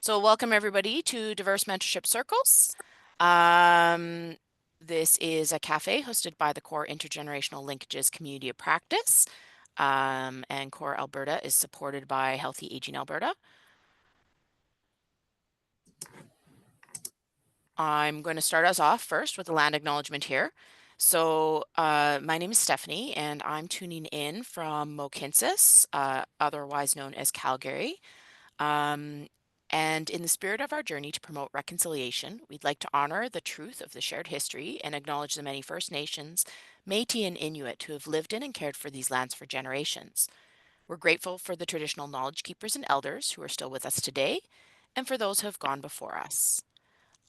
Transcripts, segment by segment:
So welcome everybody to Diverse Mentorship Circles. Um, this is a cafe hosted by the CORE Intergenerational Linkages Community of Practice. And CORE Alberta is supported by Healthy Aging Alberta. I'm going to start us off first with a land acknowledgement here. So my name is Stephanie and I'm tuning in from Mohkinstsis, otherwise known as Calgary. And in the spirit of our journey to promote reconciliation, we'd like to honor the truth of the shared history and acknowledge the many First Nations, Métis, and Inuit who have lived in and cared for these lands for generations. We're grateful for the traditional knowledge keepers and elders who are still with us today, and for those who have gone before us.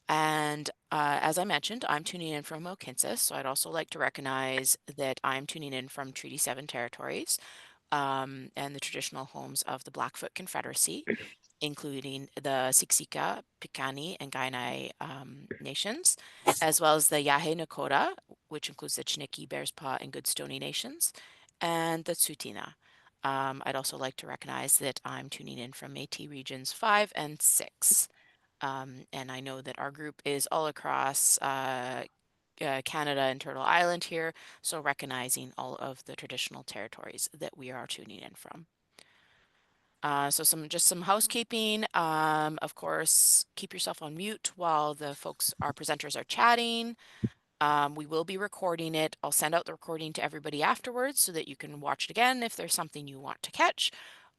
And as I mentioned, I'm tuning in from Mohkinstsis, so I'd also like to recognize that I'm tuning in from Treaty 7 territories and the traditional homes of the Blackfoot Confederacy, including the Siksika, Piikani, and Kainai nations, as well as the Yahe Nakota, which includes the Chiniki, Bearspaw, and Goodstoney nations, and the Tsuut'ina. I'd also like to recognize that I'm tuning in from Métis Regions 5 and 6. And I know that our group is all across Canada and Turtle Island here, so recognizing all of the traditional territories that we are tuning in from. So some housekeeping. Of course, keep yourself on mute while our presenters are chatting. We will be recording it. I'll send out the recording to everybody afterwards so that you can watch it again if there's something you want to catch,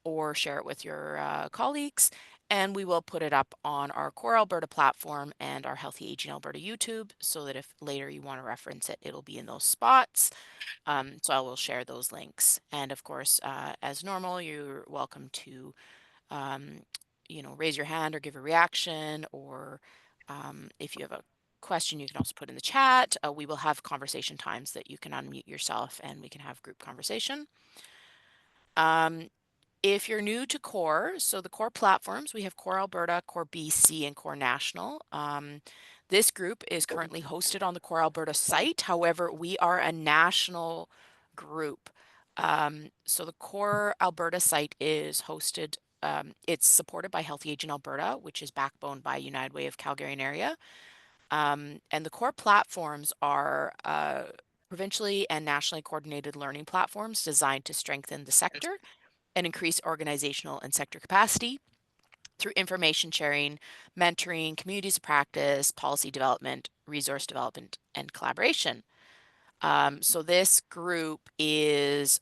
or share it with your colleagues. And we will put it up on our CORE Alberta platform and our Healthy Aging Alberta YouTube so that if later you want to reference it, it'll be in those spots. So I will share those links. And of course, as normal, you're welcome to raise your hand or give a reaction, or if you have a question, you can also put in the chat. We will have conversation times that you can unmute yourself and we can have group conversation. If you're new to CORE, so the CORE platforms, we have CORE Alberta, CORE BC, and CORE National. This group is currently hosted on the CORE Alberta site. However, we are a national group. So the CORE Alberta site is hosted, it's supported by Healthy Aging Alberta, which is backboned by United Way of Calgary and area. And the CORE platforms are provincially and nationally coordinated learning platforms designed to strengthen the sector and increase organizational and sector capacity through information sharing, mentoring, communities of practice, policy development, resource development, and collaboration. So this group is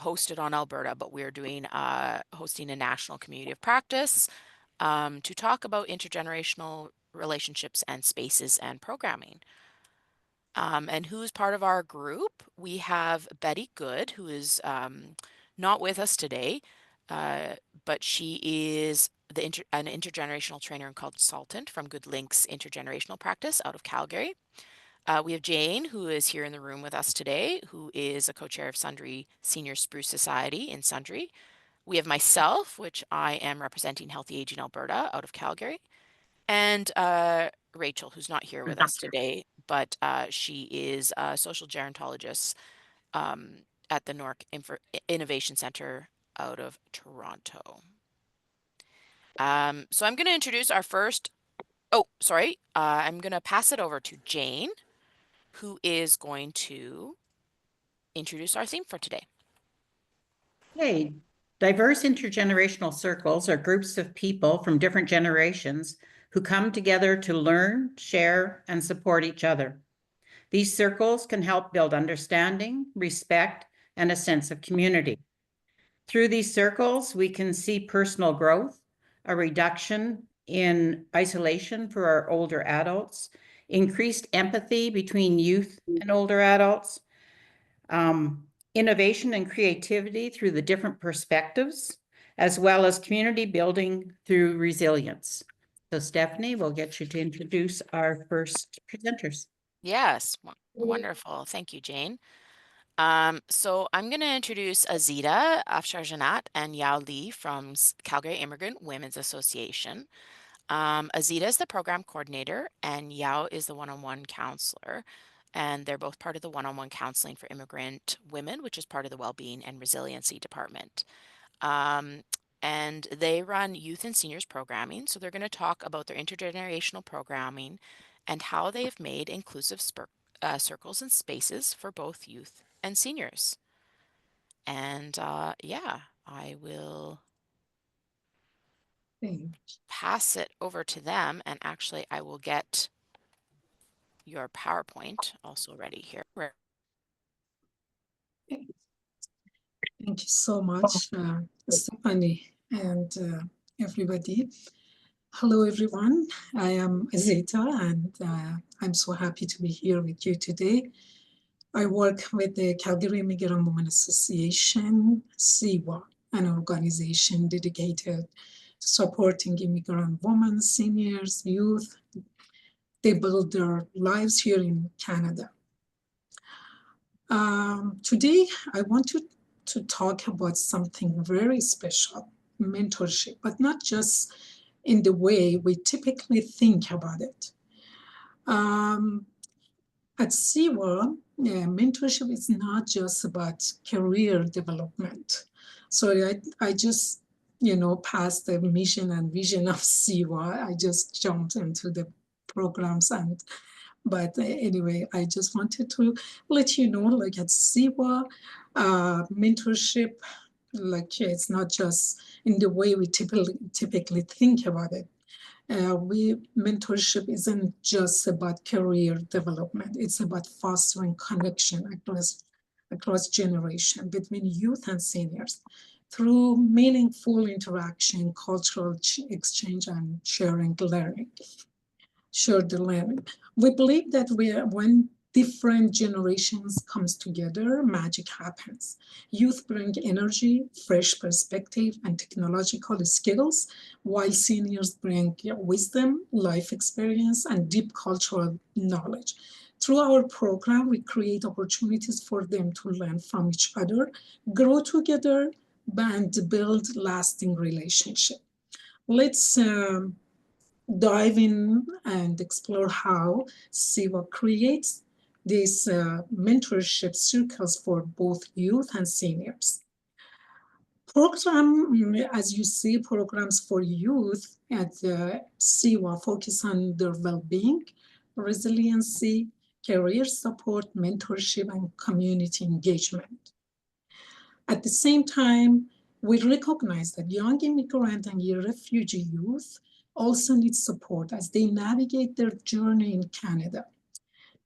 hosted on Alberta, but we're doing hosting a national community of practice to talk about intergenerational relationships and spaces and programming. And who's part of our group? We have Betty Good, who is not with us today, but she is an intergenerational trainer and consultant from Good Links Intergenerational Practice out of Calgary. We have Jane, who is here in the room with us today, who is a co-chair of Sundre Senior Spruce Society in Sundre. We have myself, which I am representing Healthy Aging Alberta out of Calgary, and Rachel, who's not here with us today, but she is a social gerontologist at the Nork Innovation Center out of Toronto. So I'm going to introduce our first, I'm going to pass it over to Jane, who is going to introduce our theme for today. Hey, diverse intergenerational circles are groups of people from different generations who come together to learn, share, and support each other. These circles can help build understanding, respect, and a sense of community. Through these circles, we can see personal growth, a reduction in isolation for our older adults, increased empathy between youth and older adults, innovation and creativity through the different perspectives, as well as community building through resilience. So Stephanie, we'll get you to introduce our first presenters. Yes, wonderful. Thank you, Jane. So I'm going to introduce Azita Afsharnejat and Yao Li from Calgary Immigrant Women's Association. Azita is the program coordinator and Yao is the one-on-one counselor. And they're both part of the one-on-one counseling for immigrant women, which is part of the Wellbeing and Resiliency Department. and they run youth and seniors programming. So they're going to talk about their intergenerational programming and how they've made inclusive circles and spaces for both youth and seniors. And yeah, I will pass it over to them, and actually I will get your PowerPoint also ready here. Thank you so much, Stephanie, and everybody. Hello, everyone. I am Azita, and I'm so happy to be here with you today. I work with the Calgary Immigrant Women Association, CWA, an organization dedicated to supporting immigrant women, seniors, youth. They build their lives here in Canada. Today, I want to talk about something very special, mentorship, but not just in the way we typically think about it. At CWA, mentorship is not just about career development. So I just, passed the mission and vision of CWA. I just jumped into the programs but anyway, I just wanted to let you know, like at CWA, mentorship, like it's not just in the way we typically think about it. Mentorship isn't just about career development. It's about fostering connection across generation between youth and seniors through meaningful interaction, cultural exchange, and sharing learning. We believe that when different generations comes together, magic happens. Youth bring energy, fresh perspective, and technological skills, while seniors bring wisdom, life experience, and deep cultural knowledge. Through our program, we create opportunities for them to learn from each other, grow together, and build lasting relationship. Let's dive in and explore how CWA creates these mentorship circles for both youth and seniors. As you see, programs for youth at CWA focus on their well-being, resiliency, career support, mentorship, and community engagement. At the same time, we recognize that young immigrant and refugee youth also need support as they navigate their journey in Canada.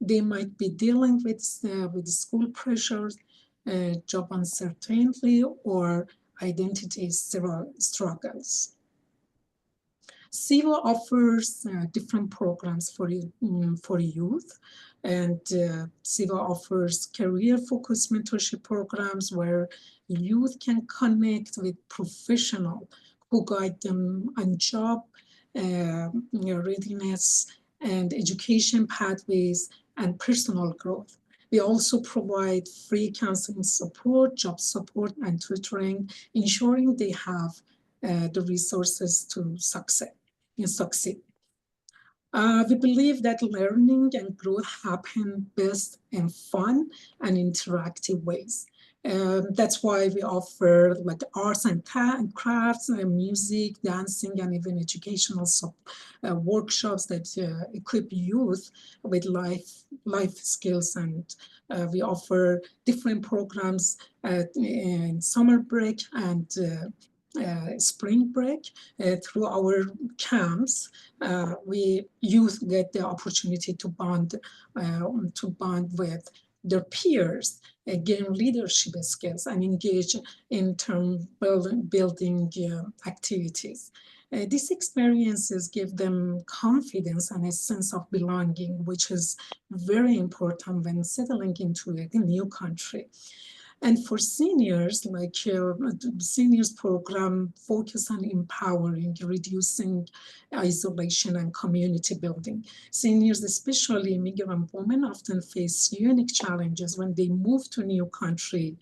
They might be dealing with school pressures, job uncertainty, or identity struggles. CWA offers different programs for youth, and CWA offers career-focused mentorship programs where youth can connect with professionals who guide them on job readiness and education pathways and personal growth. We also provide free counseling support, job support, and tutoring, ensuring they have the resources to succeed. We believe that learning and growth happen best in fun and interactive ways. That's why we offer like arts and crafts, music, dancing, and even educational workshops that equip youth with life skills. And we offer different programs in summer break and spring break. Through our camps, we youth get the opportunity to bond with their peers, gain leadership skills, and engage in building activities. These experiences give them confidence and a sense of belonging, which is very important when settling into a new country. And for seniors, like seniors program focus on empowering, reducing isolation and community building. Seniors, especially immigrant women, often face unique challenges when they move to a new country,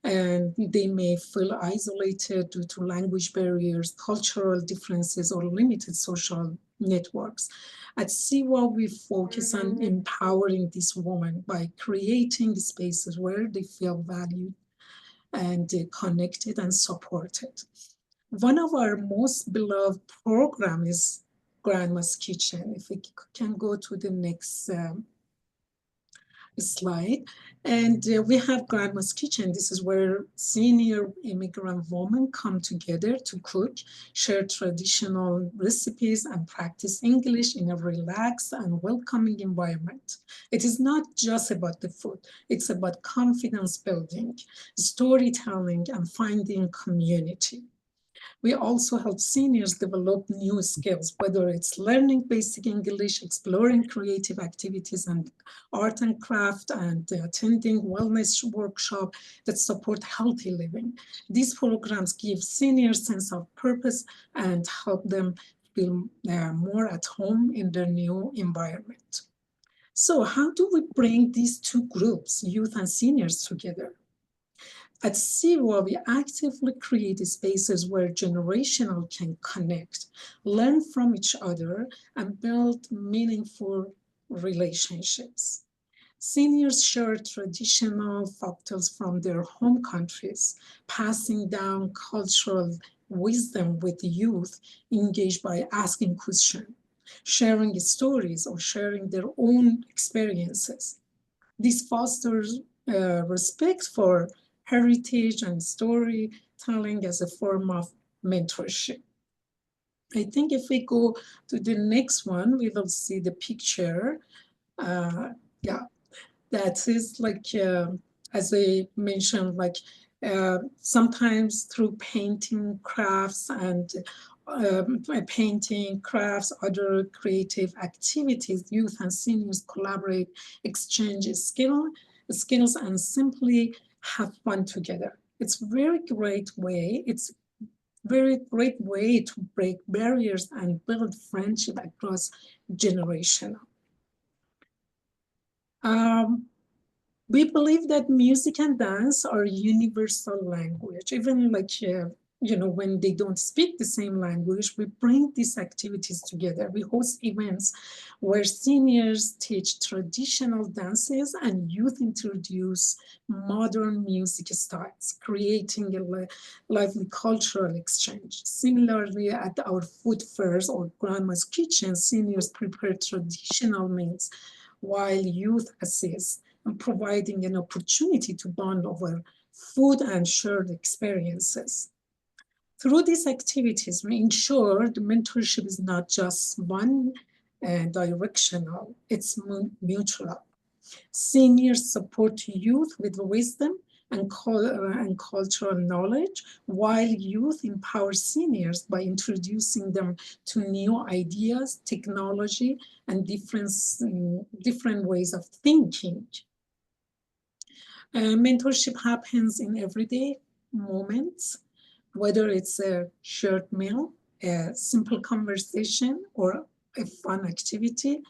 and they may feel isolated due to language barriers, cultural differences, or limited social networks. At CWA, we focus on empowering these women by creating spaces where they feel valued and connected and supported. One of our most beloved program is Grandma's Kitchen. If we can go to the next slide. And we have Grandma's Kitchen. This is where senior immigrant women come together to cook, share traditional recipes, and practice English in a relaxed and welcoming environment. It is not just about the food. It's about confidence building, storytelling, and finding community. We also help seniors develop new skills, whether it's learning basic English, exploring creative activities and art and craft, and attending wellness workshops that support healthy living. These programs give seniors a sense of purpose and help them feel more at home in their new environment. So how do we bring these two groups, youth and seniors, together? At CIWA, we actively create spaces where generational can connect, learn from each other, and build meaningful relationships. Seniors share traditional folktales from their home countries, passing down cultural wisdom with youth engaged by asking questions, sharing stories, or sharing their own experiences. This fosters respect for heritage and storytelling as a form of mentorship. I think if we go to the next one, we will see the picture. Yeah, that is like, as I mentioned, like sometimes through painting, crafts, and painting, crafts, other creative activities, youth and seniors collaborate, exchange skills, and simply have fun together. It's a very great way. It's very great way to break barriers and build friendship across generations. We believe that music and dance are universal language. Even like, when they don't speak the same language, we bring these activities together. We host events where seniors teach traditional dances and youth introduce modern music styles, creating a lively cultural exchange. Similarly, at our food fairs or Grandma's Kitchen, seniors prepare traditional meals while youth assist, and providing an opportunity to bond over food and shared experiences. Through these activities, we ensure the mentorship is not just one directional, it's mutual. Seniors support youth with wisdom and cultural knowledge, while youth empower seniors by introducing them to new ideas, technology, and different ways of thinking. Mentorship happens in everyday moments, whether it's a shared meal, a simple conversation, or a fun activity.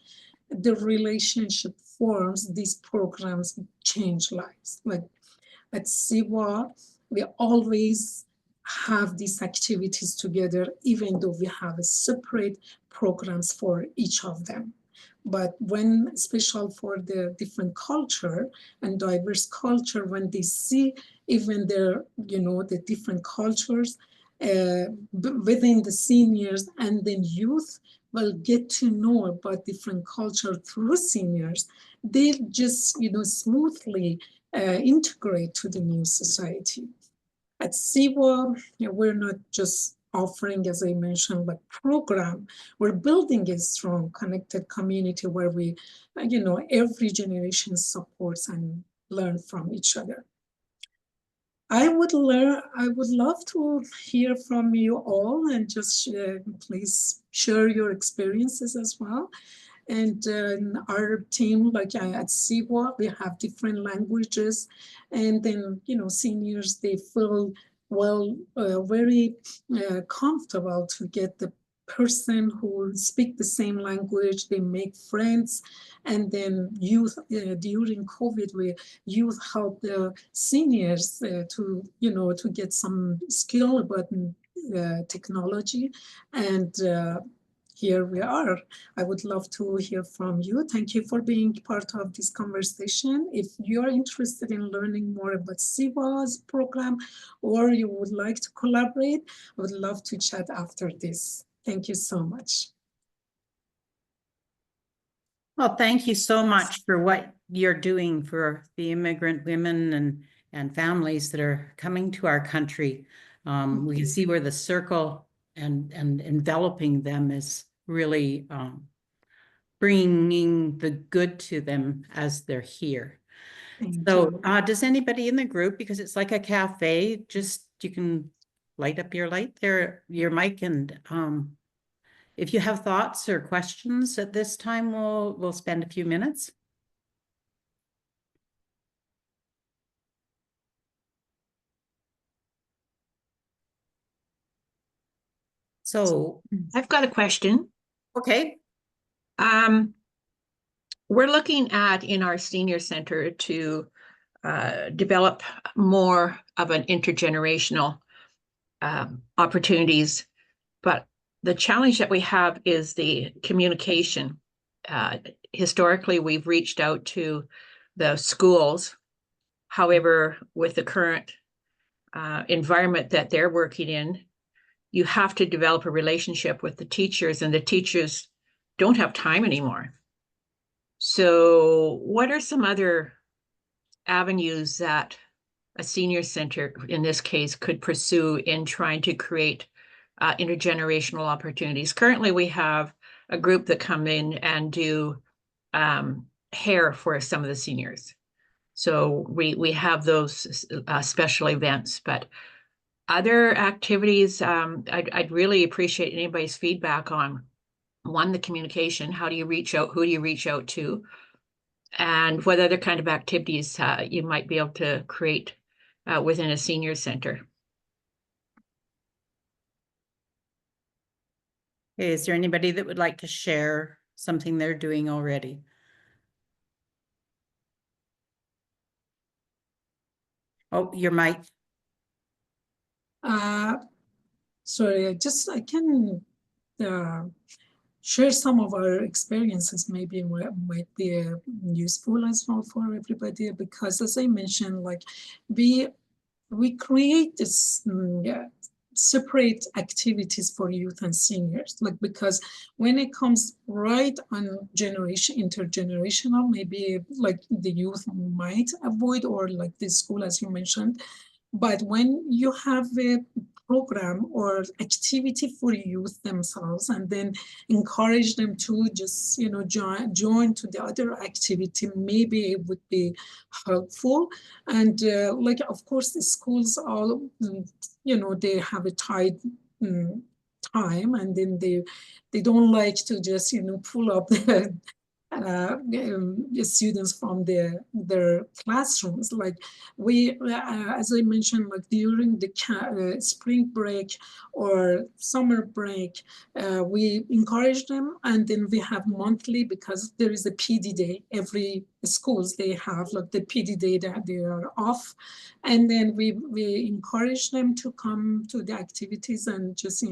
The relationship forms, these programs change lives. Like at CIWA, we always have these activities together, even though we have a separate programs for each of them. But when, special for the different culture and diverse culture, when they see even their, the different cultures within the seniors and then youth, will get to know about different culture through seniors, they just, smoothly integrate to the new society. At CIWA, we're not just offering, as I mentioned, but program. We're building a strong, connected community where we, every generation supports and learn from each other. I would love to hear from you all, and just please share your experiences as well. And our team, like at CIWA, we have different languages, and then seniors, they feel very comfortable to get the person who speak the same language. They make friends, and then youth during COVID, youth help the seniors to get some skill about technology, and here we are. I would love to hear from you. Thank you for being part of this conversation. If you're interested in learning more about CIVA's program, or you would like to collaborate, I would love to chat after this. Thank you so much. Well, thank you so much for what you're doing for the immigrant women and families that are coming to our country. We can see where the circle and enveloping them is really bringing the good to them as they're here. So does anybody in the group, because it's like a cafe, just you can light up your light there, your mic, and if you have thoughts or questions at this time, we'll spend a few minutes. So I've got a question. okay. We're looking at in our senior center to develop more of an intergenerational opportunities, but the challenge that we have is the communication. Historically, we've reached out to the schools. However, with the current environment that they're working in, you have to develop a relationship with the teachers, and the teachers don't have time anymore. So what are some other avenues that a senior center, in this case, could pursue in trying to create intergenerational opportunities? Currently, we have a group that come in and do hair for some of the seniors. So we have those special events, but other activities, I'd really appreciate anybody's feedback on, one, the communication. How do you reach out? Who do you reach out to? And what other kind of activities you might be able to create within a senior center. Okay, is there anybody that would like to share something they're doing already? Oh, your mic. Sorry, I can share some of our experiences, maybe might be useful as well for everybody, because as I mentioned, like we create this separate activities for youth and seniors, like because when it comes right on intergenerational, maybe like the youth might avoid, or like the school, as you mentioned. But when you have a program or activity for youth themselves, and then encourage them to just, you know, join to the other activity, maybe it would be helpful. And like, of course, the schools all, you know, they have a tight time, and then they don't like to just, you know, pull up the students from their classrooms. Like we, as I mentioned, like during the spring break or summer break, we encourage them, and then we have monthly, because there is a PD day. Every schools, they have like the PD day that they are off, and then we encourage them to come to the activities and just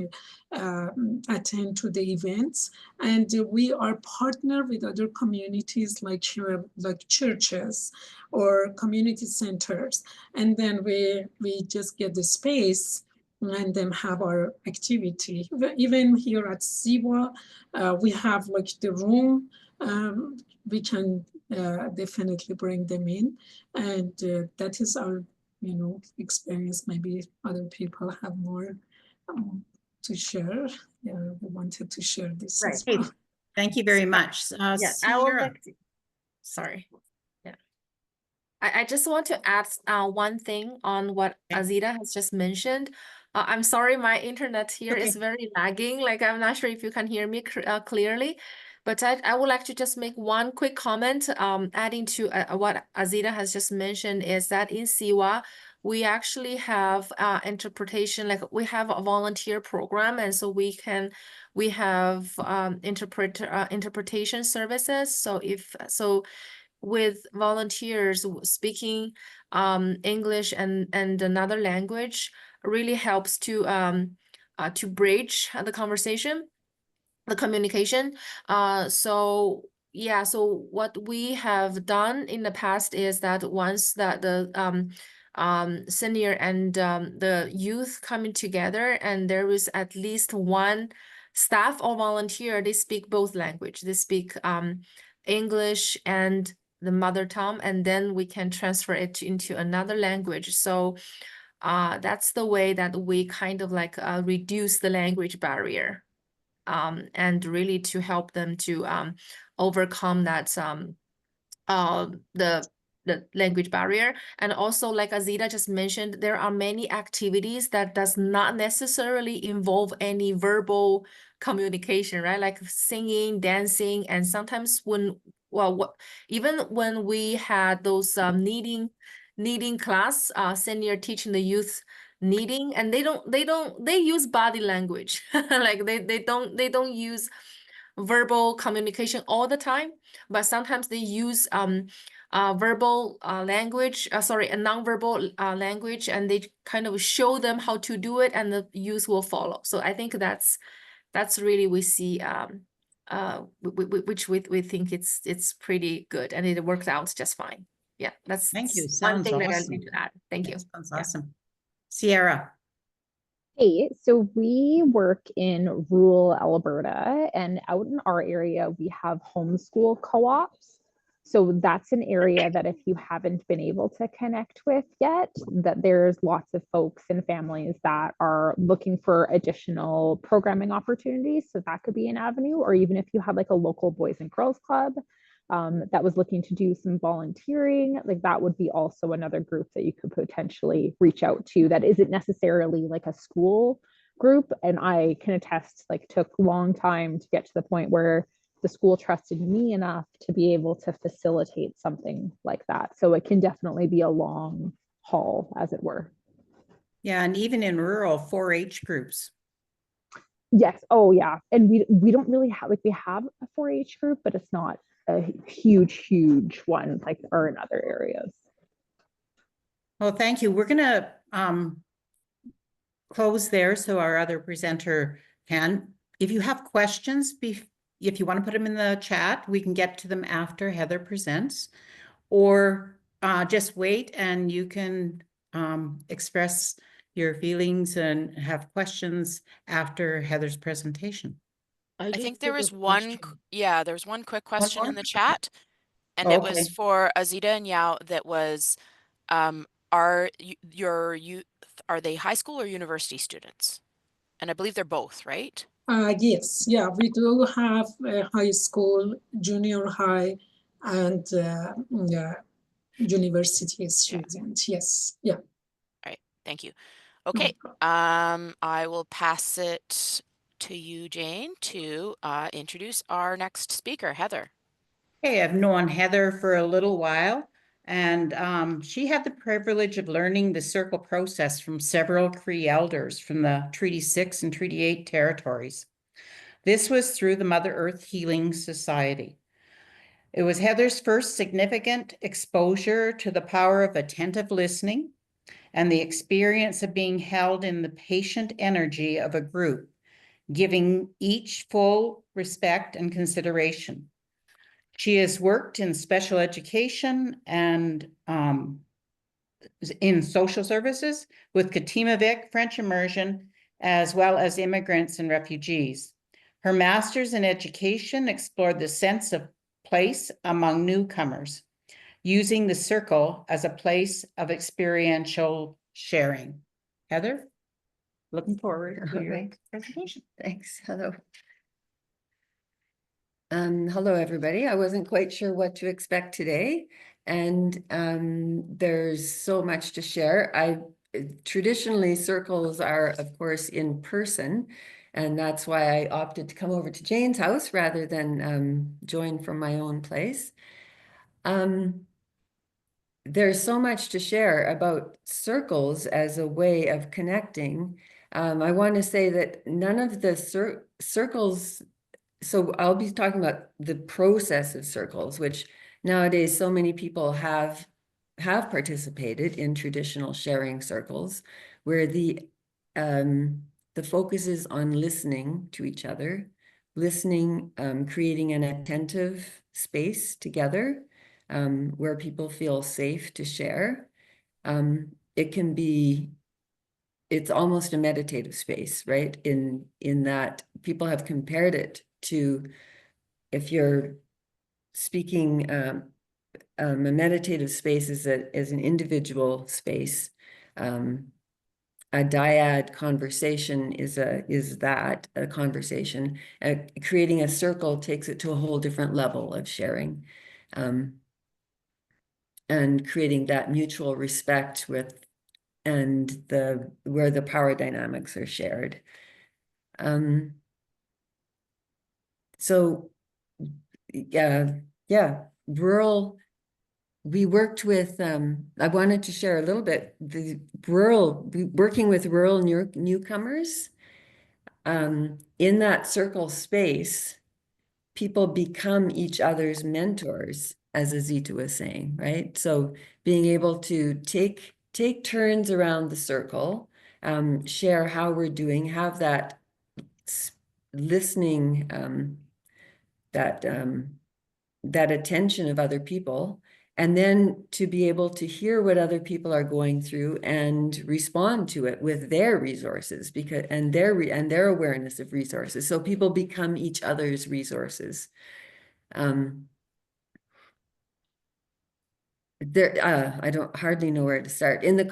attend to the events. And we are partnered with other communities like churches or community centers, and then we just get the space and then have our activity. Even here at CIVA, we have like the room. We can definitely bring them in, and that is our, you know, experience. Maybe other people have more to share. Yeah, we wanted to share this as well. Thank you very much. Yeah, I would like to, sorry. Yeah. I just want to add one thing on what Azita has just mentioned. I'm sorry, my internet here is very lagging. Like, I'm not sure if you can hear me clearly, but I would like to just make one quick comment, adding to what Azita has just mentioned, is that in CIVA, we actually have interpretation, like we have a volunteer program, and so we have interpretation services. So with volunteers speaking English and another language really helps to bridge the conversation. the communication. So yeah, so what we have done in the past is that once that the senior and the youth coming together, and there is at least one staff or volunteer, they speak both language. They speak English and the mother tongue, and then we can transfer it into another language. So that's the way that we kind of like reduce the language barrier, and really to help them to overcome that the language barrier. And also, like Azita just mentioned, there are many activities that does not necessarily involve any verbal communication, right? Like singing, dancing, and sometimes even when we had those kneading class, senior teaching the youth kneading, and they use body language. Like they don't use verbal communication all the time, but sometimes they use verbal language, a non-verbal language, and they kind of show them how to do it, and the youth will follow. So I think that's really we see which we think it's pretty good, and it works out just fine. Yeah, that's Thank you. one Sounds thing that I awesome. need to add. Thank you. Sounds Yeah. awesome. Sierra. Hey, so we work in rural Alberta, and out in our area, we have homeschool co-ops. So that's an area that if you haven't been able to connect with yet, that there's lots of folks and families that are looking for additional programming opportunities. So that could be an avenue, or even if you have like a local Boys and Girls Club that was looking to do some volunteering, like that would be also another group that you could potentially reach out to that isn't necessarily like a school group. And I can attest, like took a long time to get to the point where the school trusted me enough to be able to facilitate something like that. So it can definitely be a long haul, as it were. Yeah, and even in rural 4-H groups. Yes. Oh yeah. And we don't really have, like, we have a 4-H group, but it's not a huge one like are in other areas. Well, thank you. We're gonna close there so our other presenter can. If you have questions, if you want to put them in the chat, we can get to them after Heather presents, or just wait and you can express your feelings and have questions after Heather's presentation. I think there was one, there was one quick question in the chat, and it was for Azita and Yao. That was, are your youth, are they high school or university students? And I believe they're both, right? Yes, yeah, we do have high school, junior high, and university students. Yes, yeah. All right, thank you. Okay, I will pass it to you, Jane, to introduce our next speaker, Heather. Hey, I've known Heather for a little while, and she had the privilege of learning the circle process from several Cree elders from the Treaty 6 and Treaty 8 territories. This was through the Mother Earth Healing Society. It was Heather's first significant exposure to the power of attentive listening and the experience of being held in the patient energy of a group, giving each full respect and consideration. She has worked in special education and in social services with Katimavik, French immersion, as well as immigrants and refugees. Her master's in education explored the sense of place among newcomers, using the circle as a place of experiential sharing. Heather, looking forward to your presentation. Thanks. Hello. Hello, everybody. I wasn't quite sure what to expect today, and there's so much to share. Traditionally, circles are, of course, in person, and that's why I opted to come over to Jane's house rather than join from my own place. There's so much to share about circles as a way of connecting. I want to say that none of the circles. So I'll be talking about the process of circles, which nowadays so many people have participated in traditional sharing circles, where the focus is on listening to each other, listening, creating an attentive space together, where people feel safe to share. It's almost a meditative space, right? In that people have compared it to, if you're speaking, a meditative space is an individual space. A dyad conversation is a conversation. Creating a circle takes it to a whole different level of sharing, and creating that mutual respect and where the power dynamics are shared. So yeah, rural. We worked with, I wanted to share a little bit, working with rural newcomers. In that circle space, people become each other's mentors, as Azita was saying, right? So being able to take turns around the circle, share how we're doing, have that listening, that attention of other people, and then to be able to hear what other people are going through and respond to it with their resources, and their awareness of resources. So people become each other's resources. I don't hardly know where to start in the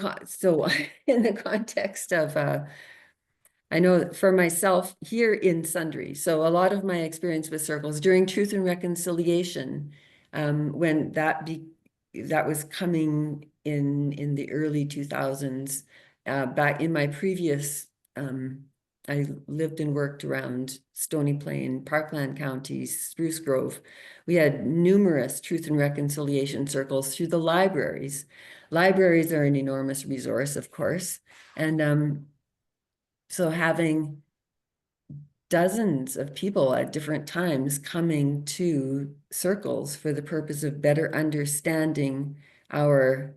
context of I know for myself here in Sundre, so a lot of my experience with circles during Truth and Reconciliation, when that was coming in the early 2000s, back in my previous, I lived and worked around Stony Plain, Parkland counties, Spruce Grove. We had numerous Truth and Reconciliation circles through the libraries. Libraries are an enormous resource, of course, and so having dozens of people at different times coming to circles for the purpose of better understanding our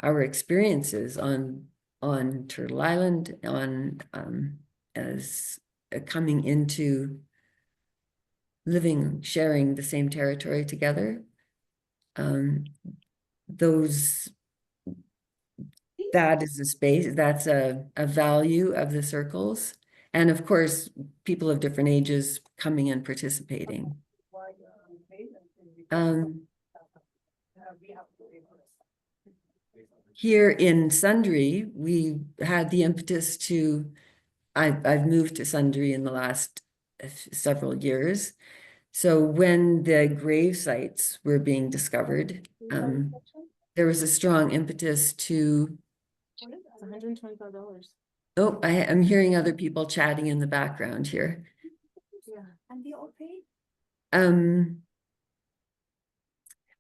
experiences on Turtle Island, as coming into living, sharing the same territory together. That is a space, that's a value of the circles. And of course, people of different ages coming and participating. Here in Sundre, we had the impetus to, I've moved to Sundre in the last several years. So when the grave sites were being discovered, there was a strong impetus to, It's $125. oh, I'm hearing other people chatting in the background here. Yeah. And they all paid?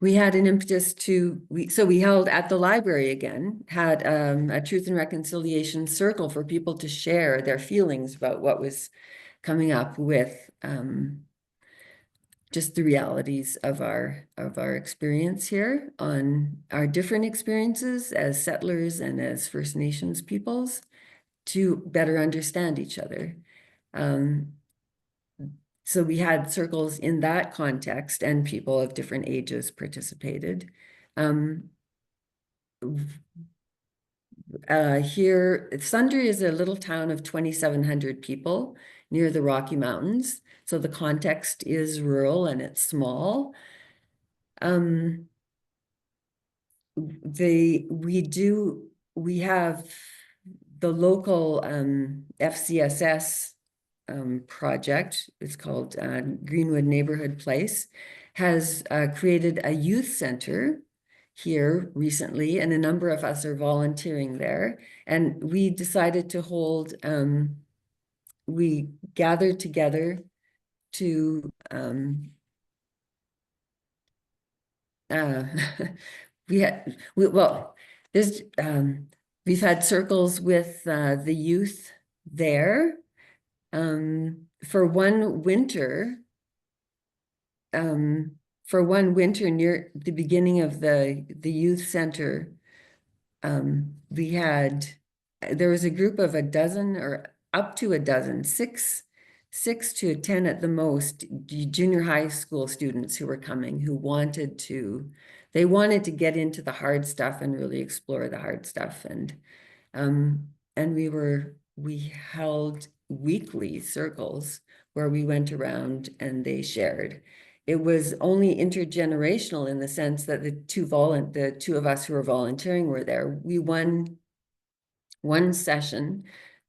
We had an impetus to, so we held at the library again, had a Truth and Reconciliation circle for people to share their feelings about what was coming up with just the realities of our experience here, on our different experiences as settlers and as First Nations peoples, to better understand each other. So we had circles in that context, and people of different ages participated. Here, Sundre is a little town of 2,700 people near the Rocky Mountains. So the context is rural and it's small. We have the local FCSS project, it's called Greenwood Neighborhood Place, has created a youth center here recently, and a number of us are volunteering there. And we decided to hold, we gathered together to we've had circles with the youth there. For one winter near the beginning of the youth center, there was a group of a dozen or up to a dozen, six 6 to 10 at the most junior high school students who were coming, who wanted to get into the hard stuff and really explore the hard stuff. And we held weekly circles where we went around and they shared. It was only intergenerational in the sense that the two of us who were volunteering were there. We won one session,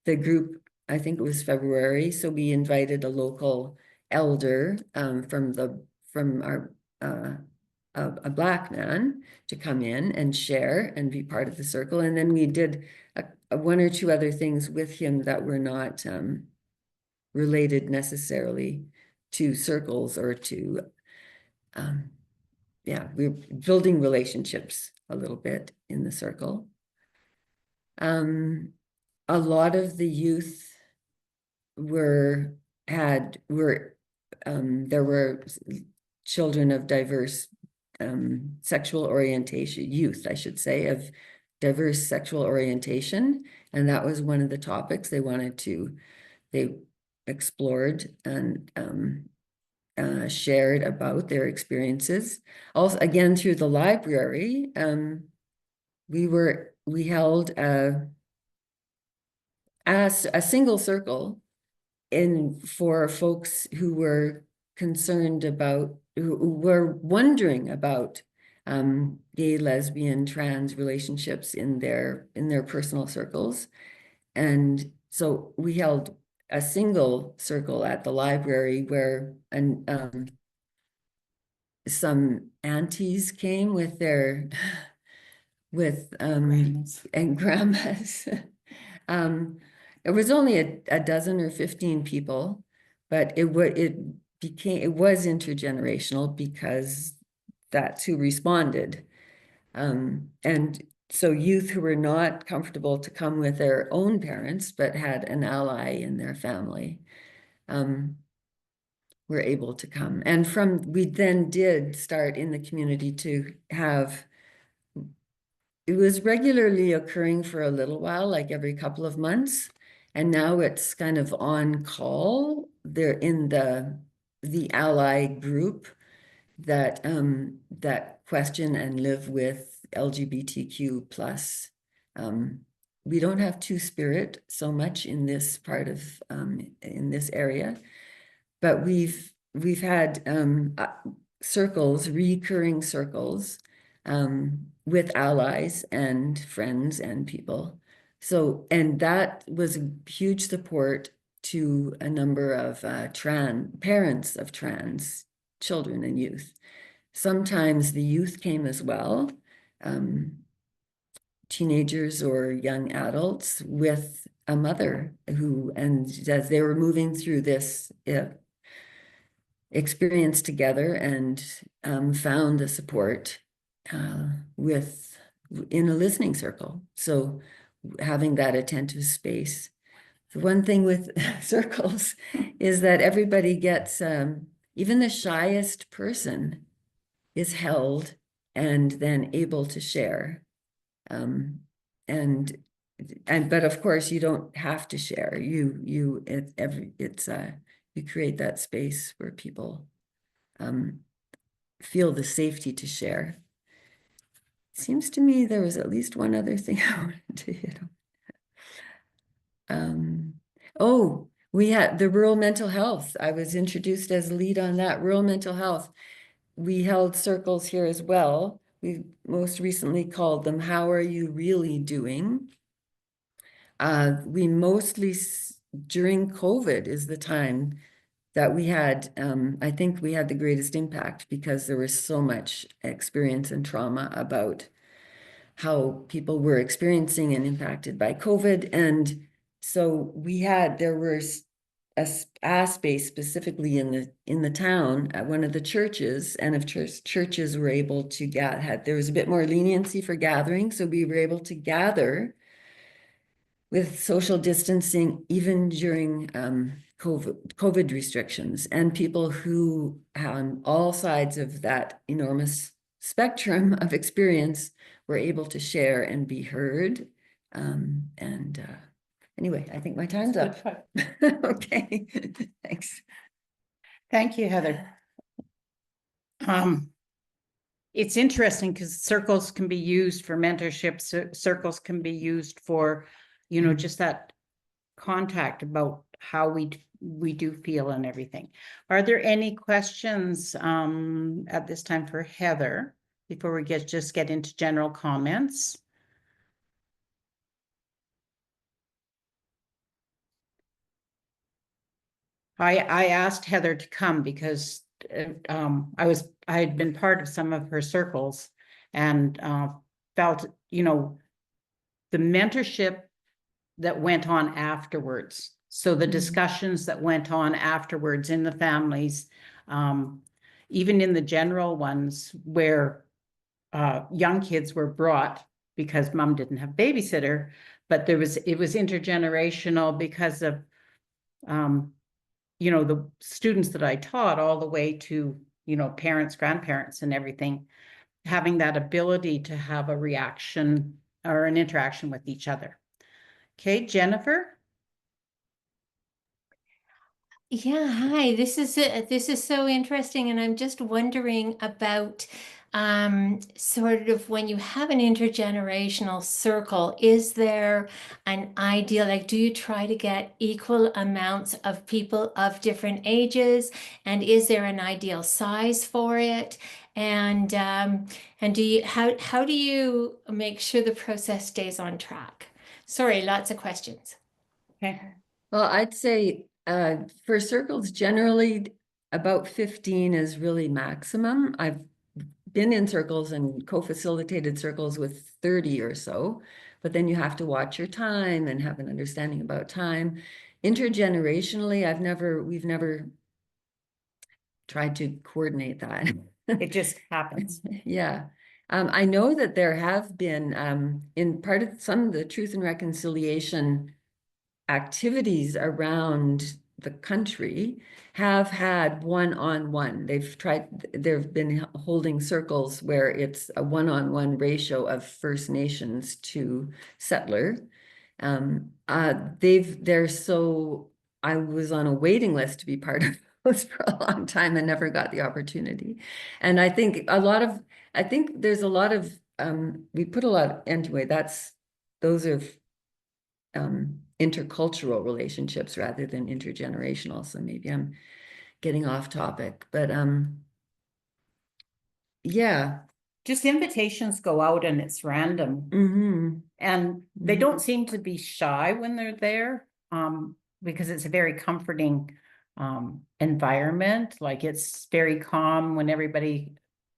the group, I think it was February, so we invited a local elder from our a Black man to come in and share and be part of the circle. And then we did one or two other things with him that were not related necessarily to circles or to, yeah, we're building relationships a little bit in the circle. A lot of the youth there were children of diverse sexual orientation, youth, I should say, of diverse sexual orientation. And that was one of the topics they explored and shared about their experiences. Also, again, through the library, we held a single circle for folks who were concerned about, who were wondering about gay, lesbian, trans relationships in their personal circles. And so we held a single circle at the library where some aunties came with their and grandmas. It was only a dozen or 15 people, but it was intergenerational because that's who responded. And so youth who were not comfortable to come with their own parents, but had an ally in their family, were able to come. And we then did start in the community to have, it was regularly occurring for a little while, like every couple of months. And now it's kind of on call. They're in the ally group that question and live with LGBTQ plus. We don't have Two-Spirit so much in this part of in this area, but we've had circles, recurring circles, with allies and friends and people. So, and that was a huge support to a number of parents of trans children and youth. Sometimes the youth came as well, teenagers or young adults with a mother and as they were moving through this experience together and found the support in a listening circle. So having that attentive space. The one thing with circles is that everybody gets, even the shyest person is held and then able to share. But of course you don't have to share. You create that space where people feel the safety to share. Seems to me there was at least one other thing I wanted to hit on. Oh, we had the rural mental health. I was introduced as lead on that, rural mental health. We held circles here as well. We most recently called them, How Are You Really Doing? We mostly, during COVID is the time that we had, I think we had the greatest impact because there was so much experience and trauma about how people were experiencing and impacted by COVID. And so there was a space specifically in the town at one of the churches, and if churches were able to there was a bit more leniency for gathering, so we were able to gather with social distancing even during COVID restrictions, and people who on all sides of that enormous spectrum of experience were able to share and be heard. Anyway, I think my time's up. Okay, thanks. Thank you, Heather. It's interesting because circles can be used for mentorship. Circles can be used for, you know, just that contact about how we do feel and everything. Are there any questions at this time for Heather before we just get into general comments? I asked Heather to come because I had been part of some of her circles and felt, you know, the mentorship that went on afterwards. So the discussions that went on afterwards in the families, even in the general ones where young kids were brought because mom didn't have babysitter, but it was intergenerational because of you know, the students that I taught all the way to, you know, parents, grandparents and everything, having that ability to have a reaction or an interaction with each other. Okay, Jennifer? Yeah, hi. This is so interesting, and I'm just wondering about sort of when you have an intergenerational circle, is there an ideal, like, do you try to get equal amounts of people of different ages, and is there an ideal size for it? And do you how do you make sure the process stays on track? Sorry, lots of questions. Okay. Well, I'd say for circles, generally about 15 is really maximum. I've been in circles and co-facilitated circles with 30 or so, but then you have to watch your time and have an understanding about time. Intergenerationally, we've never tried to coordinate that. It just happens. Yeah. I know that there have been in part of some of the Truth and Reconciliation activities around the country have had one-on-one. They've been holding circles where it's a one-on-one ratio of First Nations to settler. I was on a waiting list to be part of those for a long time and never got the opportunity. And I think there's a lot of, we put a lot, anyway, those are intercultural relationships rather than intergenerational. So maybe I'm getting off topic, but yeah. Just invitations go out and it's random. And they don't seem to be shy when they're there, because it's a very comforting environment. Like it's very calm when everybody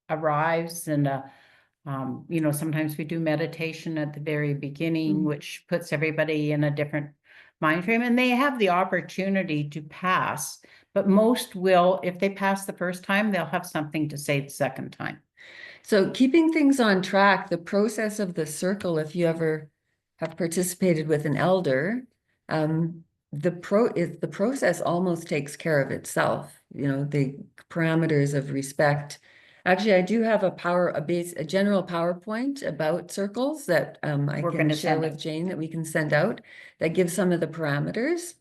arrives, and you know, sometimes we do meditation at the very beginning, which puts everybody in a different mind frame, and they have the opportunity to pass, but most will, if they pass the first time, they'll have something to say the second time. So keeping things on track, the process of the circle, if you ever have participated with an elder, the process almost takes care of itself. You know, the parameters of respect. Actually, I do have a general PowerPoint about circles that I can share with Jane that we can send out that gives some of the parameters.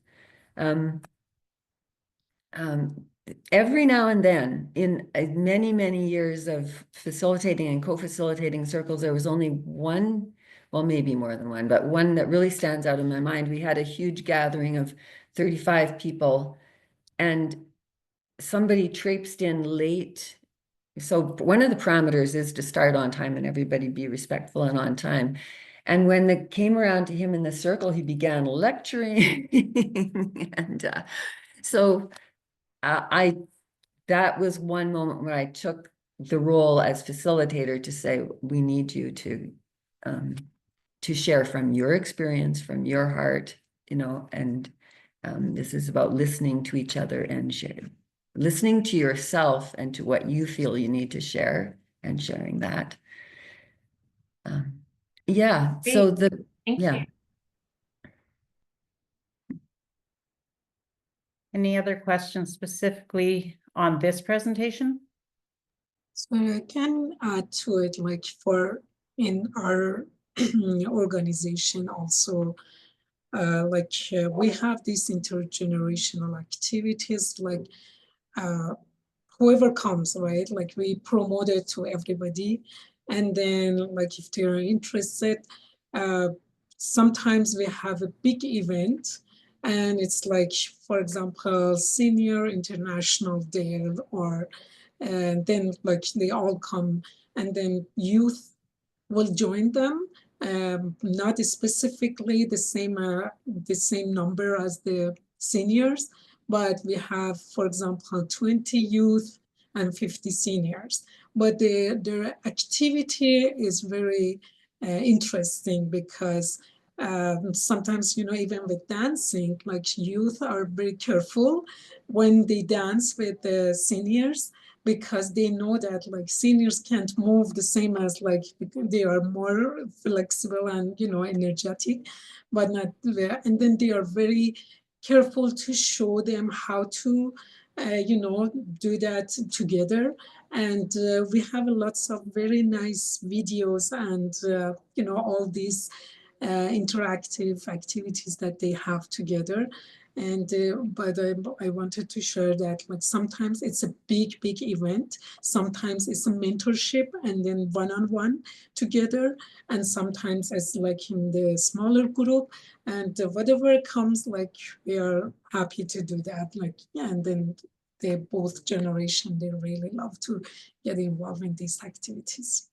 Every now and then, in many, many years of facilitating and co-facilitating circles, there was only one, well, maybe more than one, but one that really stands out in my mind. We had a huge gathering of 35 people, and somebody traipsed in late. So one of the parameters is to start on time and everybody be respectful and on time. And when it came around to him in the circle, he began lecturing. And so that was one moment where I took the role as facilitator to say, we need you to share from your experience, from your heart, you know, and this is about listening to each other and listening to yourself and to what you feel you need to share and sharing that. Yeah. Great. So Thank you. Any other questions specifically on this presentation? So I can add to it, like in our organization also, we have these intergenerational activities, like whoever comes, right? Like we promote it to everybody. And then like if they're interested, sometimes we have a big event and it's like, for example, Senior International Day, or and then like they all come and then youth will join them. Not specifically the same number as the seniors, but we have, for example, 20 youth and 50 seniors. But their activity is very interesting because sometimes, even with dancing, like youth are very careful when they dance with the seniors, because they know that like seniors can't move the same as like they are more flexible and energetic, but not there. And then they are very careful to show them how to do that together. And we have lots of very nice videos and all these interactive activities that they have together. And but I wanted to share that like sometimes it's a big event, sometimes it's a mentorship and then one-on-one together, and sometimes it's like in the smaller group, and whatever comes, like we are happy to do that. Like, yeah, and then they both generation, they really love to get involved in these activities.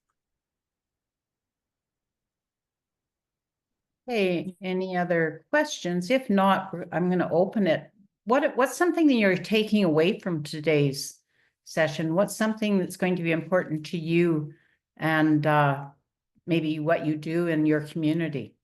Hey, any other questions? If not, I'm going to open it. What's something that you're taking away from today's session? What's something that's going to be important to you and maybe what you do in your community?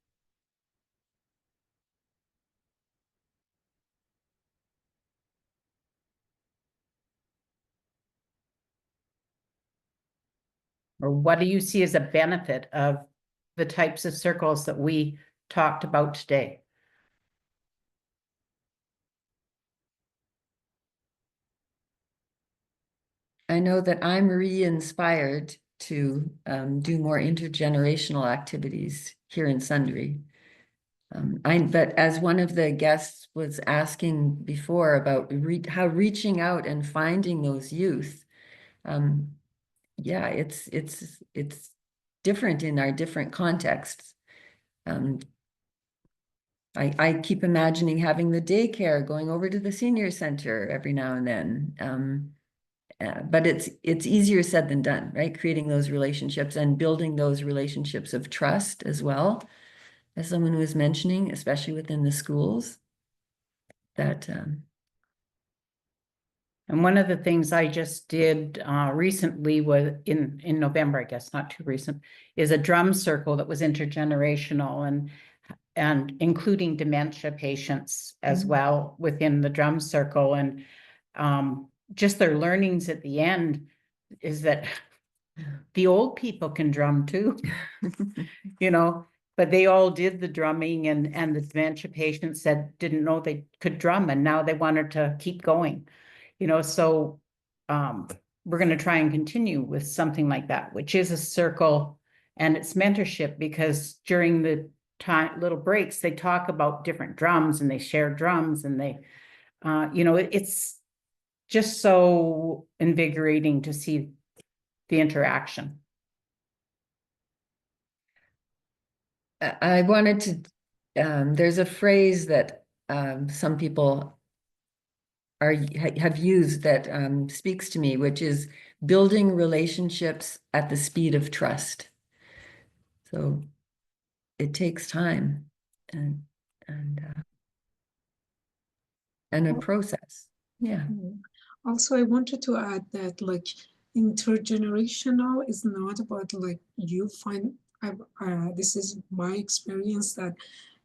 Or what do you see as a benefit of the types of circles that we talked about today? I know that I'm re-inspired to do more intergenerational activities here in Sundre. But as one of the guests was asking before about how reaching out and finding those youth, yeah, it's different in our different contexts. I keep imagining having the daycare, going over to the senior center every now and then. But it's easier said than done, right? Creating those relationships and building those relationships of trust as well, as someone was mentioning, especially within the schools. That and one of the things I just did recently was in November, I guess, not too recent, is a drum circle that was intergenerational and including dementia patients as well within the drum circle. And just their learnings at the end is that the old people can drum too, but they all did the drumming, and the dementia patients didn't know they could drum, and now they wanted to keep going. So we're going to try and continue with something like that, which is a circle, and it's mentorship, because during the little breaks, they talk about different drums and they share drums, and they, it's just so invigorating to see the interaction. I wanted to, there's a phrase that some people have used that speaks to me, which is building relationships at the speed of trust. So it takes time and a process. Yeah. Also, I wanted to add that like intergenerational is not about like you find, this is my experience, that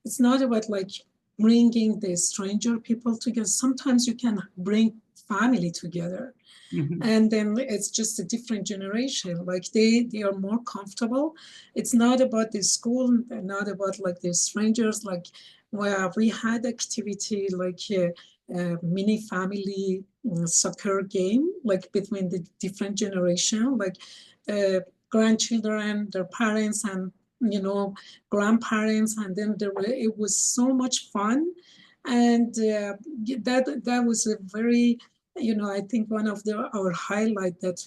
it's not about like bringing the stranger people together. Sometimes you can bring family together. And then it's just a different generation. Like they are more comfortable. It's not about the school, not about like the strangers. Like where we had activity like mini family soccer game, like between the different generation, like grandchildren, their parents, and grandparents, and then it was so much fun. And that was a very, I think one of our highlight that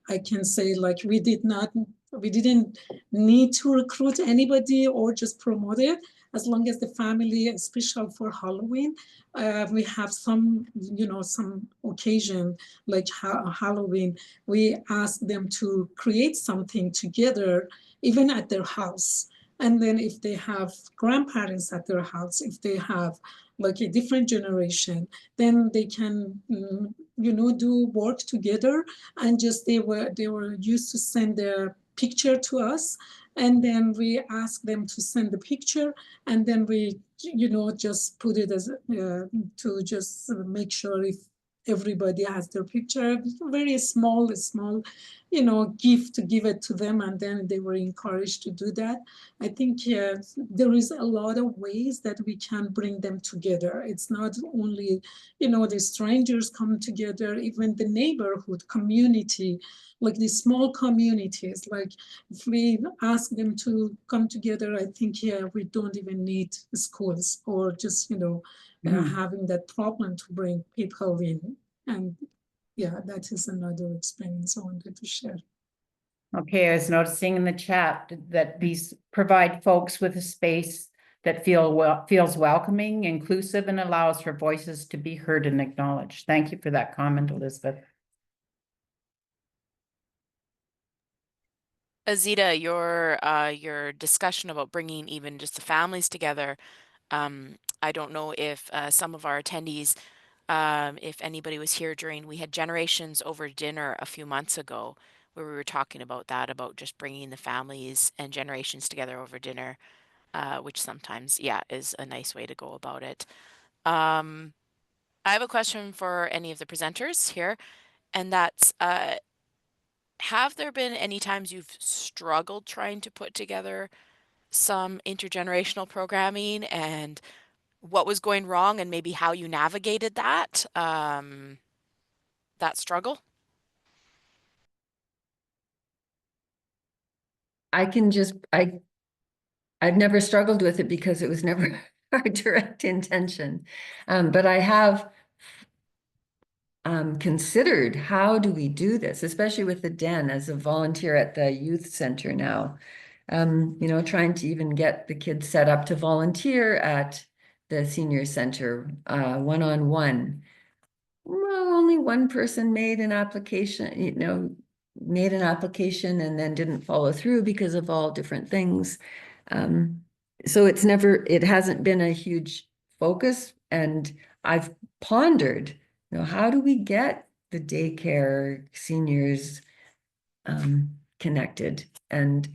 I can say, like, we didn't need to recruit anybody or just promote it. As long as the family, especially for Halloween, we have some occasion like Halloween, we ask them to create something together, even at their house. And then if they have grandparents at their house, if they have like a different generation, then they can, do work together. And just they were used to send their picture to us, and then we ask them to send the picture, and then we just put it as to just make sure if everybody has their picture, very small gift to give it to them, and then they were encouraged to do that. I think there is a lot of ways that we can bring them together. It's not only the strangers come together, even the neighborhood community, like the small communities. Like if we ask them to come together, I think we don't even need schools or just having that problem to bring people in. And yeah, that is another experience I wanted to share. Okay, I was noticing in the chat that these provide folks with a space that feels welcoming, inclusive, and allows for voices to be heard and acknowledged. Thank you for that comment, Elizabeth. Azita, your discussion about bringing even just the families together, I don't know if some of our attendees, if anybody was here during, we had Generations Over Dinner a few months ago, where we were talking about that, about just bringing the families and generations together over dinner, which sometimes, is a nice way to go about it. I have a question for any of the presenters here, and that's, have there been any times you've struggled trying to put together some intergenerational programming, and what was going wrong, and maybe how you navigated that struggle? I've never struggled with it because it was never our direct intention. But I have considered, how do we do this, especially with the Den as a volunteer at the youth center now, trying to even get the kids set up to volunteer at the senior center one-on-one. Well, only one person made an application, and then didn't follow through because of all different things. So it hasn't been a huge focus, and I've pondered, how do we get the daycare seniors connected? And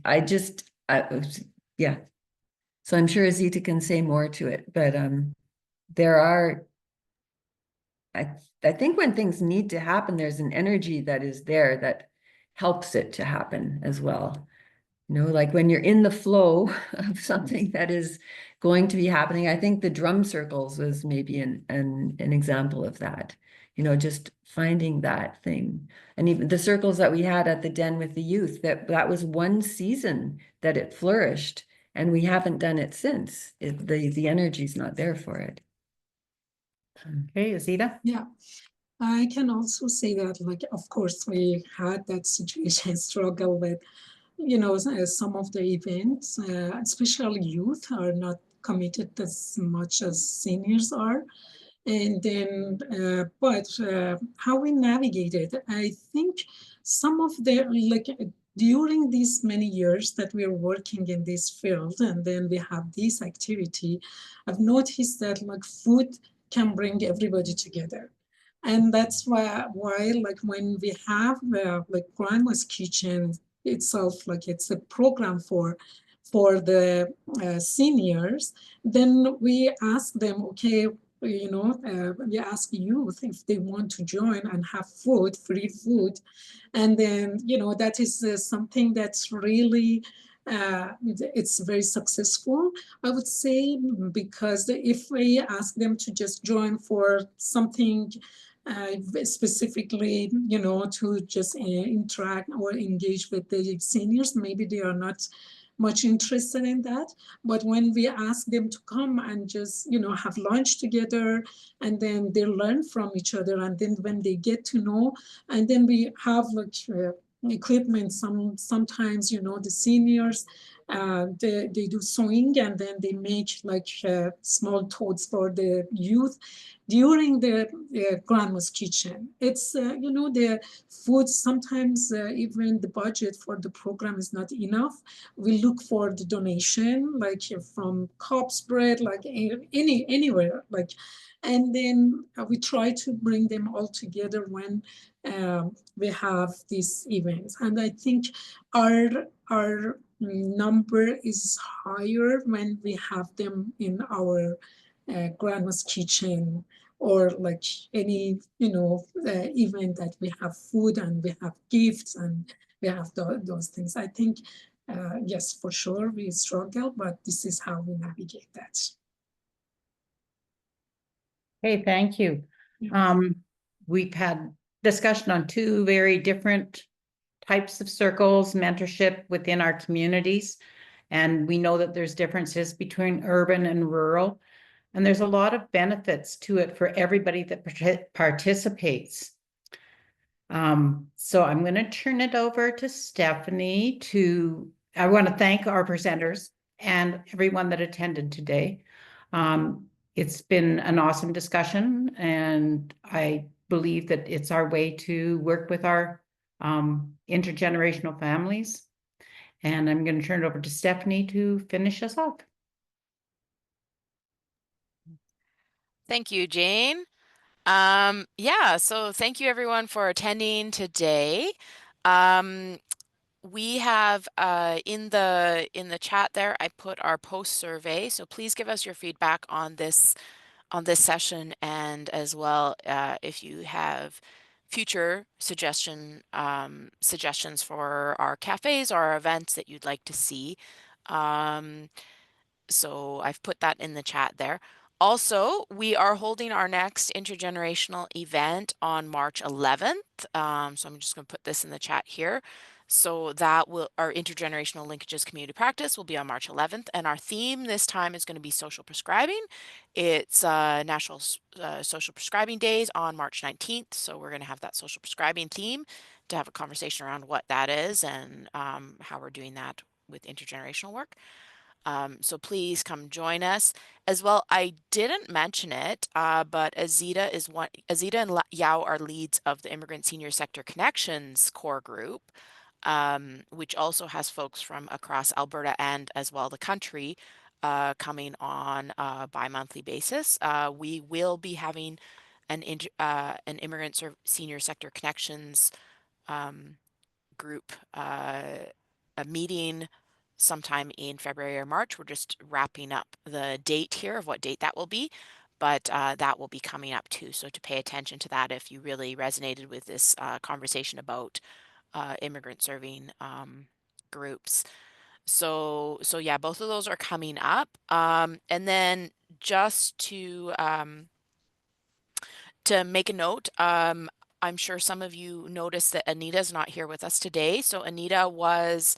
so I'm sure Azita can say more to it, but I think when things need to happen, there's an energy that is there that helps it to happen as well. Like when you're in the flow of something that is going to be happening. I think the drum circles was maybe an example of that, just finding that thing. And even the circles that we had at the Den with the youth, that was one season that it flourished, and we haven't done it since. The energy's not there for it. Okay, Azita? Yeah, I can also say that, like, of course, we had that situation struggle with, some of the events, especially youth, are not committed as much as seniors are. And then, but how we navigated, I think some of the, during these many years that we are working in this field, and then we have this activity, I've noticed that like food can bring everybody together. And that's why like when we have like Grandma's Kitchen itself, like it's a program for the seniors, then we ask them, okay, we ask youth if they want to join and have food, free food. And then, that is something that's really, it's very successful, I would say, because if we ask them to just join for something specifically, to just interact or engage with the seniors, maybe they are not much interested in that. But when we ask them to come and just, have lunch together, and then they learn from each other, and then when they get to know, and then we have like equipment, sometimes, the seniors, they do sewing, and then they make like small totes for the youth during the grandma's kitchen. It's the food, sometimes even the budget for the program is not enough. We look for the donation, like from Cops Bread, like anywhere, like, and then we try to bring them all together when we have these events. And I think our number is higher when we have them in our grandma's kitchen, or like any event that we have food and we have gifts and we have those things. I think yes, for sure we struggle, but this is how we navigate that. Hey, thank you. We've had discussion on two very different types of circles, mentorship within our communities. And we know that there's differences between urban and rural. And there's a lot of benefits to it for everybody that participates. So I'm going to turn it over to Stephanie I want to thank our presenters and everyone that attended today. It's been an awesome discussion, and I believe that it's our way to work with our intergenerational families. And I'm going to turn it over to Stephanie to finish us off. Thank you, Jane. Yeah, so thank you everyone for attending today. We have in the chat there, I put our post survey, so please give us your feedback on this session, and as well if you have future suggestions for our cafes or our events that you'd like to see. So I've put that in the chat there. Also, we are holding our next intergenerational event on March 11th. So I'm just going to put this in the chat here. So our intergenerational linkages community practice will be on March 11th. And our theme this time is going to be social prescribing. It's National Social Prescribing Days on March 19th. So we're going to have that social prescribing theme to have a conversation around what that is and how we're doing that with intergenerational work. So please come join us as well. I didn't mention it, but Azita and Yao are leads of the Immigrant Senior Sector Connections core group, which also has folks from across Alberta and as well the country coming on a bi-monthly basis. We will be having an Immigrant Senior Sector Connections group a meeting sometime in February or March. We're just wrapping up the date here of what date that will be, but that will be coming up too. So to pay attention to that if you really resonated with this conversation about immigrant serving groups. So yeah, both of those are coming up. And then just to make a note, I'm sure some of you noticed that Anita's not here with us today. So Anita was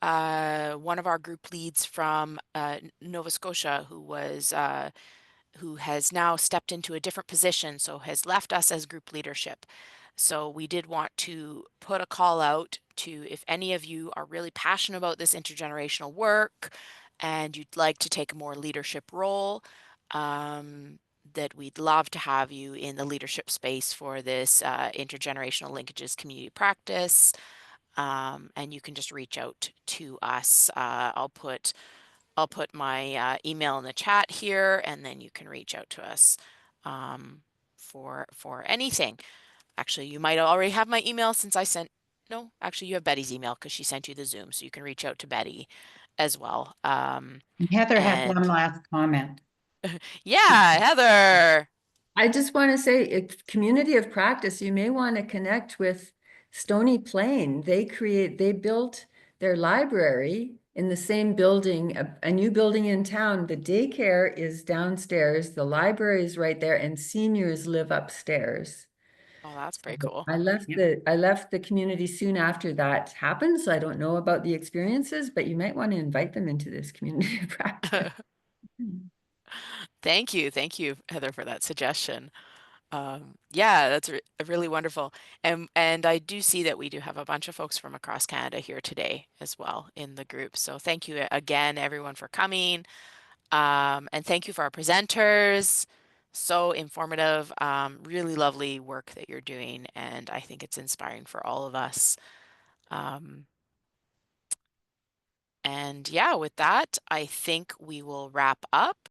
one of our group leads from Nova Scotia, who has now stepped into a different position, so has left us as group leadership. So we did want to put a call out to, if any of you are really passionate about this intergenerational work and you'd like to take a more leadership role, that we'd love to have you in the leadership space for this intergenerational linkages community practice. And you can just reach out to us. I'll put my email in the chat here, and then you can reach out to us for anything. Actually, you might already have my email since I sent. No, actually, you have Betty's email because she sent you the Zoom, so you can reach out to Betty as well. Heather had one last comment. Yeah, Heather. I just want to say, it's community of practice. You may want to connect with Stony Plain. They built their library in the same building, a new building in town. The daycare is downstairs, the library is right there, and seniors live upstairs. Oh, that's pretty cool. I left the community soon after that happened, so I don't know about the experiences, but you might want to invite them into this community practice. Thank you, Heather, for that suggestion. Yeah, that's really wonderful. And I do see that we do have a bunch of folks from across Canada here today as well in the group. So thank you again, everyone, for coming. And thank you for our presenters. So informative, really lovely work that you're doing. And I think it's inspiring for all of us. And yeah, with that, I think we will wrap up.